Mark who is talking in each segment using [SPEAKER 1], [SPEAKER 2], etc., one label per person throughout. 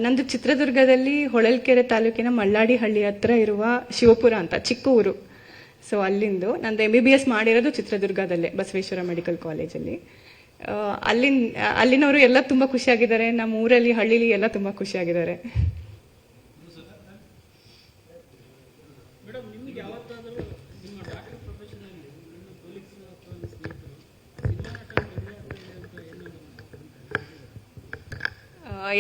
[SPEAKER 1] ನಂದು ಚಿತ್ರದುರ್ಗದಲ್ಲಿ ಹೊಳಲ್ಕೆರೆ ತಾಲೂಕಿನ ಮಳ್ಳಾಡಿಹಳ್ಳಿ ಹತ್ರ ಇರುವ ಶಿವಪುರ ಅಂತ ಚಿಕ್ಕ ಊರು. ಸೊ ಅಲ್ಲಿಂದು ನಂದು MBBS ಮಾಡಿರೋದು ಚಿತ್ರದುರ್ಗದಲ್ಲೇ ಬಸವೇಶ್ವರ ಮೆಡಿಕಲ್ ಕಾಲೇಜಲ್ಲಿ. ಅಲ್ಲಿನವರು ಎಲ್ಲ ತುಂಬ ಖುಷಿಯಾಗಿದ್ದಾರೆ. ನಮ್ಮ ಊರಲ್ಲಿ ಹಳ್ಳಿಲಿ ಎಲ್ಲ ತುಂಬ ಖುಷಿಯಾಗಿದ್ದಾರೆ.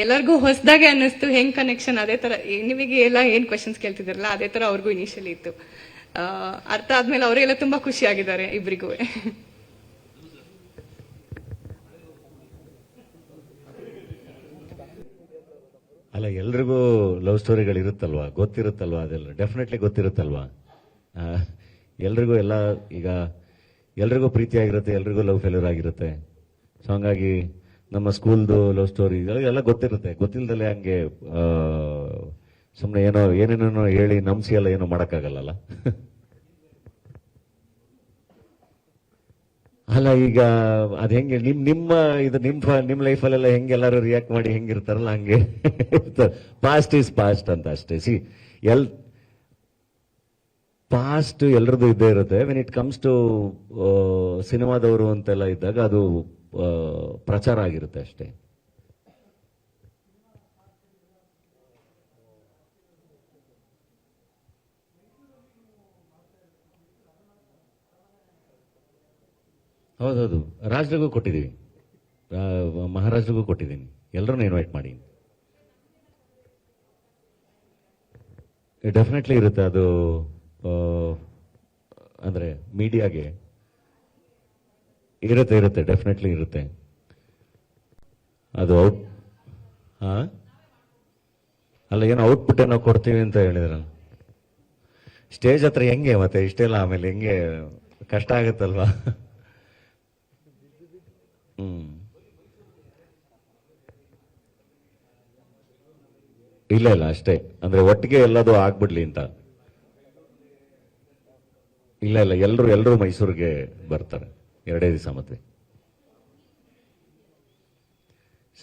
[SPEAKER 1] ಎಲ್ಲರಿಗೂ ಹೊಸದಾಗೆ ಅನ್ನಿಸ್ತು ಹೆಂಗ್ ಕನೆಕ್ಷನ್. ಅದೇ ತರ ನಿಮಗೆ ಎಲ್ಲ ಏನ್ ಕ್ವಶನ್ಸ್ ಕೇಳ್ತಿದಾರಲ್ಲ ಅದೇ ತರ ಅವ್ರಿಗೂ ಇನಿಷಿಯಲಿ ಇತ್ತು. ಅರ್ಥ ಆದ್ಮೇಲೆ ಅವರೆಲ್ಲ ತುಂಬಾ ಖುಷಿ ಆಗಿದ್ದಾರೆ ಇಬ್ರಿಗೂ.
[SPEAKER 2] ಅಲ್ಲ, ಎಲ್ರಿಗೂ ಲವ್ ಸ್ಟೋರಿಗಳು ಇರುತ್ತಲ್ವಾ, ಗೊತ್ತಿರುತ್ತಲ್ವಾ, ಅದೆಲ್ಲ ಡೆಫಿನೆಟ್ಲಿ ಗೊತ್ತಿರುತ್ತಲ್ವಾ. ಎಲ್ರಿಗೂ ಎಲ್ಲ ಈಗ ಎಲ್ರಿಗೂ ಪ್ರೀತಿ ಆಗಿರುತ್ತೆ, ಎಲ್ರಿಗೂ ಲವ್ ಫೇಲ್ಯೂರ್ ಆಗಿರುತ್ತೆ. ಸೊ ಹಂಗಾಗಿ ನಮ್ಮ ಸ್ಕೂಲ್ದು ಲವ್ ಸ್ಟೋರಿ ಎಲ್ಲ ಗೊತ್ತಿರುತ್ತೆ. ಗೊತ್ತಿಲ್ಲದಲ್ಲೇ ಹಂಗೆ ಸುಮ್ಮನೆ ಏನೇನೋ ಹೇಳಿ ನಂಬಿಸಿ ಎಲ್ಲ ಏನೋ ಮಾಡೋಕ್ಕಾಗಲ್ಲ. ಅಲ್ಲ, ಈಗ ಅದ್ ಹೆಂಗೆ ನಿಮ್ಮ ಲೈಫಲ್ಲೆಲ್ಲ ಹೆಂಗೆ ಎಲ್ಲರೂ ರಿಯಾಕ್ಟ್ ಮಾಡಿ ಹೆಂಗಿರ್ತಾರಲ್ಲ ಹಂಗೆ ಪಾಸ್ಟ್ ಈಸ್ ಪಾಸ್ಟ್ ಅಂತ ಅಷ್ಟೇ. ಪಾಸ್ಟ್ ಎಲ್ರದ್ದು ಇದ್ದೇ ಇರುತ್ತೆ. ವೆನ್ ಇಟ್ ಕಮ್ಸ್ ಟು ಸಿನಿಮಾದವರು ಅಂತೆಲ್ಲ ಇದ್ದಾಗ ಅದು ಪ್ರಚಾರ ಆಗಿರುತ್ತೆ ಅಷ್ಟೇ. ಹೌದೌದು, ರಾಜ್ರಿಗೂ ಕೊಟ್ಟಿದ್ದೀವಿ, ಮಹಾರಾಜ್ರಿಗೂ ಕೊಟ್ಟಿದ್ದೀನಿ, ಎಲ್ಲರನ್ನೂ ಇನ್ವೈಟ್ ಮಾಡಿ. ಡೆಫಿನೆಟ್ಲಿ ಇರುತ್ತೆ ಅದು. ಅಂದ್ರೆ ಮೀಡಿಯಾಗೆ ಇರುತ್ತೆ, ಡೆಫಿನೆಟ್ಲಿ ಇರುತ್ತೆ ಅದು. ಅಲ್ಲ, ಏನೋ ಔಟ್ಪುಟ್ ಏನೋ ಕೊಡ್ತೀವಿ ಅಂತ ಹೇಳಿದ್ರ ಸ್ಟೇಜ್ ಹತ್ರ ಹೆಂಗೆ ಮತ್ತೆ ಇಷ್ಟೆಲ್ಲ ಆಮೇಲೆ ಹೆಂಗೆ ಕಷ್ಟ ಆಗುತ್ತಲ್ವಾ. ಇಲ್ಲ ಅಷ್ಟೇ, ಅಂದ್ರೆ ಒಟ್ಟಿಗೆ ಎಲ್ಲದು ಆಗ್ಬಿಡ್ಲಿ ಅಂತ. ಇಲ್ಲ ಎಲ್ಲರೂ ಮೈಸೂರಿಗೆ ಬರ್ತಾರೆ 2 ದಿವಸ. ಮತ್ತೆ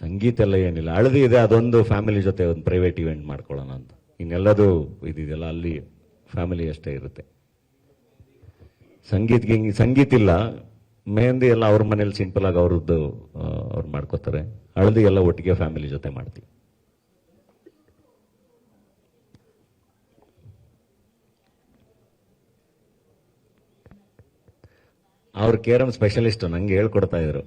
[SPEAKER 2] ಸಂಗೀತ ಎಲ್ಲ ಏನಿಲ್ಲ, ಹಳದಿ ಇದೆ, ಅದೊಂದು ಫ್ಯಾಮಿಲಿ ಜೊತೆ ಒಂದು ಪ್ರೈವೇಟ್ ಇವೆಂಟ್ ಮಾಡ್ಕೊಳ್ಳೋಣ ಅಂತ. ಇನ್ನೆಲ್ಲದು ಇದೆಯಲ್ಲ ಅಲ್ಲಿ ಫ್ಯಾಮಿಲಿ ಅಷ್ಟೇ ಇರುತ್ತೆ. ಸಂಗೀತ ಇಲ್ಲ, ಮೆಹಂದಿ ಎಲ್ಲ ಅವ್ರ ಮನೇಲಿ ಸಿಂಪಲ್ ಆಗಿ ಅವ್ರು ಮಾಡ್ಕೋತಾರೆ. ಹಳದಿ ಎಲ್ಲ ಒಟ್ಟಿಗೆ ಫ್ಯಾಮಿಲಿ ಜೊತೆ ಮಾಡ್ತೀವಿ. ಅವ್ರ ಕೇರಂ ಸ್ಪೆಷಲಿಸ್ಟ್, ನಂಗೆ ಹೇಳ್ಕೊಡ್ತಾ ಇದ್ರು.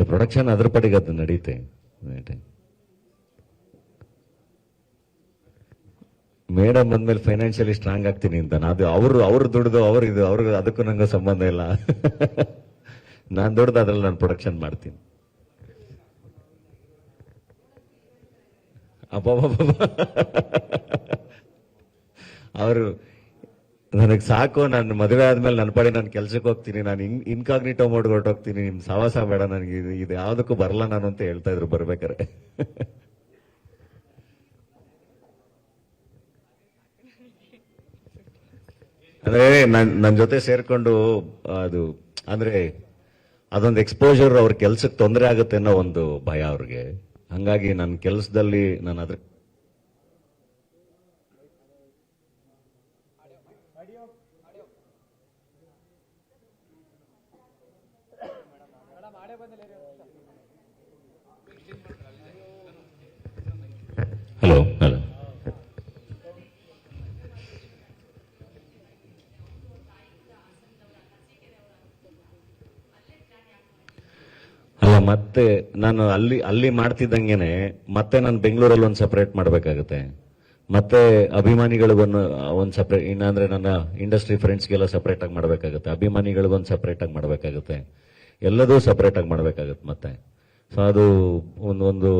[SPEAKER 2] ಪ್ರೊಡಕ್ಷನ್ ಅದ್ರ ಪಡೆಗೆ ಅದು ನಡೆಯುತ್ತೆ. ಮೇಡಮ್ ಬಂದ್ಮೇಲೆ ಫೈನಾನ್ಷಿಯಲಿ ಸ್ಟ್ರಾಂಗ್ ಆಗ್ತೀನಿ ಅಂತ. ಅದು ಅವ್ರು ದುಡ್ದು ಅವ್ರಿಗೆ ಅದಕ್ಕೂ ನಂಗೆ ಸಂಬಂಧ ಇಲ್ಲ. ನಾನು ದುಡ್ದು ಅದ್ರಲ್ಲಿ ನಾನು ಪ್ರೊಡಕ್ಷನ್ ಮಾಡ್ತೀನಿ. ಅವರು ನನಗೆ ಸಾಕು, ನಾನು ಮದುವೆ ಆದ್ಮೇಲೆ ನನ್ನ ಪಡೆ ನಾನು ಕೆಲ್ಸಕ್ಕೆ ಹೋಗ್ತೀನಿ, ನಾನು ಇನ್ಕಾಗ್ನಿಟೋ ಮೋಡ್ ಹೊರಟೋಗ್ತೀನಿ, ನಿಮ್ ಸಾವಾಸ ಬೇಡ ನನಗೆ, ಇದು ಯಾವುದಕ್ಕೂ ಬರಲ್ಲ ನಾನು ಅಂತ ಹೇಳ್ತಾ ಇದ್ರು ಬರ್ಬೇಕಾರೆ. ಅಂದ್ರೆ ನನ್ನ ಜೊತೆ ಸೇರ್ಕೊಂಡು ಅದು ಅಂದ್ರೆ ಅದೊಂದು ಎಕ್ಸ್ಪೋಜರ್, ಅವ್ರ ಕೆಲ್ಸಕ್ಕೆ ತೊಂದರೆ ಆಗುತ್ತೆ ಅನ್ನೋ ಒಂದು ಭಯ ಅವ್ರಿಗೆ. ಹಂಗಾಗಿ ನನ್ನ ಕೆಲಸದಲ್ಲಿ ನಾನು ಅದ್ರ ಹಲೋ ಅಲ್ಲ, ಮತ್ತೆ ನಾನು ಅಲ್ಲಿ ಮಾಡ್ತಿದ್ದಂಗೆನೆ ಮತ್ತೆ ನಾನು ಬೆಂಗಳೂರಲ್ಲಿ ಒಂದು ಸಪರೇಟ್ ಮಾಡಬೇಕಾಗುತ್ತೆ. ಮತ್ತೆ ಅಭಿಮಾನಿಗಳಿಗೊಂದು ಸಪರೇಟ್, ಇನ್ನಂದ್ರೆ ನನ್ನ ಇಂಡಸ್ಟ್ರಿ ಫ್ರೆಂಡ್ಸ್ಗೆಲ್ಲ ಸಪರೇಟ್ ಆಗಿ ಮಾಡಬೇಕಾಗುತ್ತೆ, ಅಭಿಮಾನಿಗಳಿಗೊಂದು ಸಪರೇಟ್ ಆಗಿ ಮಾಡಬೇಕಾಗುತ್ತೆ, ಎಲ್ಲದೂ ಸಪರೇಟ್ ಆಗಿ ಮಾಡಬೇಕಾಗುತ್ತೆ ಮತ್ತೆ. ಸೊ ಅದು ಒಂದು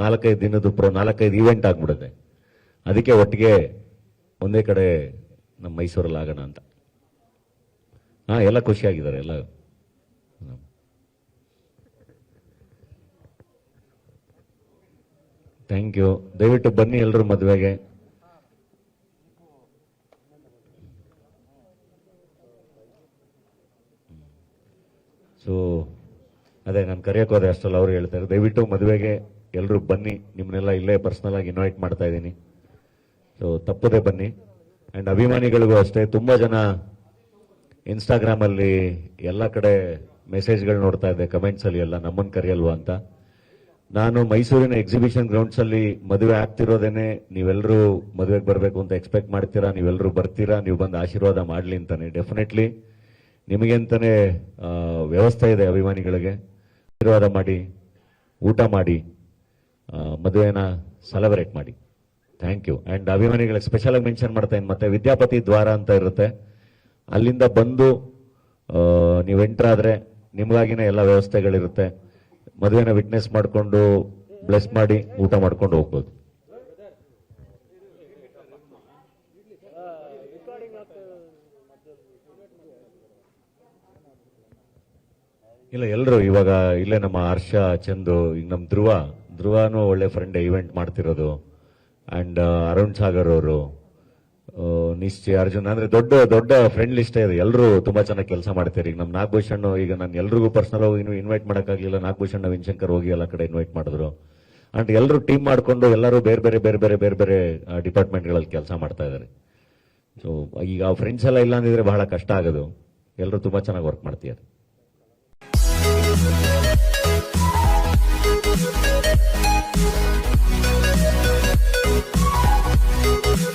[SPEAKER 2] 4-5 ದಿನದ 4-5 ಇವೆಂಟ್ ಆಗ್ಬಿಡುತ್ತೆ. ಅದಕ್ಕೆ ಒಟ್ಟಿಗೆ ಒಂದೇ ಕಡೆ ನಮ್ಮ ಮೈಸೂರಲ್ಲಿ ಆಗೋಣ ಅಂತ. ಎಲ್ಲ ಖುಷಿಯಾಗಿದ್ದಾರೆ ಎಲ್ಲ. Thank you. ದಯವಿಟ್ಟು ಬನ್ನಿ ಎಲ್ಲರೂ ಮದುವೆಗೆ. ಸೊ ಅದೇ ನಾನು ಕರೆಯೋಕೆ ಹೋದೆ ಅಷ್ಟಲ್ಲ, ಅವ್ರು ಹೇಳ್ತಾರೆ ದಯವಿಟ್ಟು ಮದುವೆಗೆ ಎಲ್ಲರೂ ಬನ್ನಿ, ನಿಮ್ಮನ್ನೆಲ್ಲ ಇಲ್ಲೇ ಪರ್ಸನಲ್ ಆಗಿ ಇನ್ವೈಟ್ ಮಾಡ್ತಾ ಇದ್ದೀನಿ. ಸೊ ತಪ್ಪದೆ ಬನ್ನಿ. ಅಂಡ್ ಅಭಿಮಾನಿಗಳಿಗೂ ಅಷ್ಟೇ, ತುಂಬಾ ಜನ ಇನ್ಸ್ಟಾಗ್ರಾಮ್ ಅಲ್ಲಿ ಎಲ್ಲ ಕಡೆ ಮೆಸೇಜ್ಗಳು ನೋಡ್ತಾ ಇದ್ದೆ, ಕಮೆಂಟ್ಸ್ ಅಲ್ಲಿ ಎಲ್ಲ ನಮ್ಮನ್ನು ಕರೆಯಲ್ವಾ ಅಂತ. ನಾನು ಮೈಸೂರಿನ ಎಕ್ಸಿಬಿಷನ್ ಗ್ರೌಂಡ್ಸ್ ಅಲ್ಲಿ ಮದುವೆ ಆಗ್ತಿರೋದೇನೆ ನೀವೆಲ್ಲರೂ ಮದುವೆಗೆ ಬರಬೇಕು ಅಂತ ಎಕ್ಸ್ಪೆಕ್ಟ್ ಮಾಡ್ತೀರಾ, ನೀವೆಲ್ಲರೂ ಬರ್ತೀರಾ, ನೀವು ಬಂದು ಆಶೀರ್ವಾದ ಮಾಡಲಿ ಅಂತಾನೆ. ಡೆಫಿನೆಟ್ಲಿ ನಿಮಗೆ ಅಂತಾನೆ ವ್ಯವಸ್ಥೆ ಇದೆ ಅಭಿಮಾನಿಗಳಿಗೆ. ಆಶೀರ್ವಾದ ಮಾಡಿ, ಊಟ ಮಾಡಿ, ಮದುವೆನ ಸೆಲೆಬ್ರೇಟ್ ಮಾಡಿ. Thank you. ಅಂಡ್ ಅಭಿಮಾನಿಗಳಿಗೆ ಸ್ಪೆಷಲ್ ಆಗಿ ಮೆನ್ಷನ್ ಮಾಡ್ತಾ ಇದ್ದೀನಿ, ಮತ್ತೆ ವಿದ್ಯಾಪತಿ ದ್ವಾರ ಅಂತ ಇರುತ್ತೆ, ಅಲ್ಲಿಂದ ಬಂದು ನೀವು ಎಂಟರ್ ಆದ್ರೆ ನಿಮಗಾಗಿನೇ ಎಲ್ಲ ವ್ಯವಸ್ಥೆಗಳಿರುತ್ತೆ. ಮದುವೆನ ವಿಟ್ನೆಸ್ ಮಾಡಿಕೊಂಡು ಬ್ಲೆಸ್ ಮಾಡಿ ಊಟ ಮಾಡ್ಕೊಂಡು ಹೋಗ್ಬೋದು. ಇಲ್ಲ ಎಲ್ಲರೂ ಇವಾಗ ಇಲ್ಲೇ ನಮ್ಮ ಹರ್ಷ, ಚಂದು, ಈಗ ನಮ್ಮ ಧ್ರುವನೂ ಒಳ್ಳೆ ಫ್ರೆಂಡ್, ಇವೆಂಟ್ ಮಾಡ್ತಿರೋದು. ಅಂಡ್ ಅರುಣ್ ಸಾಗರ್ ಅವರು, ನಿಶ್ಚಯ, ಅರ್ಜುನ್, ಅಂದ್ರೆ ದೊಡ್ಡ ದೊಡ್ಡ ಫ್ರೆಂಡ್ ಲಿಸ್ಟ್ ಇದೆ. ಎಲ್ಲರೂ ತುಂಬಾ ಚೆನ್ನಾಗಿ ಕೆಲಸ ಮಾಡ್ತಾರೆ. ಈಗ ನಮ್ಮ ನಾಗಭೂಷಣ್, ಈಗ ನಾನು ಎಲ್ರಿಗೂ ಪರ್ಸನಲ್ ಹೋಗಿ ಇನ್ವೈಟ್ ಮಾಡೋಕ್ಕಾಗಲಿಲ್ಲ, ನಾಗಭೂಷಣ್, ನವೀನ್ ಶಂಕರ್ ಹೋಗಿ ಎಲ್ಲ ಕಡೆ ಇನ್ವೈಟ್ ಮಾಡಿದ್ರು. ಅಂಡ್ ಎಲ್ಲರೂ ಟೀಮ್ ಮಾಡ್ಕೊಂಡು ಎಲ್ಲರೂ ಬೇರೆ ಬೇರೆ ಬೇರೆ ಬೇರೆ ಬೇರೆ ಬೇರೆ ಡಿಪಾರ್ಟ್ಮೆಂಟ್ಗಳಲ್ಲಿ ಕೆಲಸ ಮಾಡ್ತಾ ಇದ್ದಾರೆ. ಸೊ ಈಗ ಫ್ರೆಂಡ್ಸ್ ಎಲ್ಲ ಇಲ್ಲ ಅಂದಿದ್ರೆ ಬಹಳ ಕಷ್ಟ ಆಗೋದು. ಎಲ್ಲರೂ ತುಂಬಾ ಚೆನ್ನಾಗಿ ವರ್ಕ್ ಮಾಡ್ತಿದ್ದಾರೆ.
[SPEAKER 3] We'll be right back.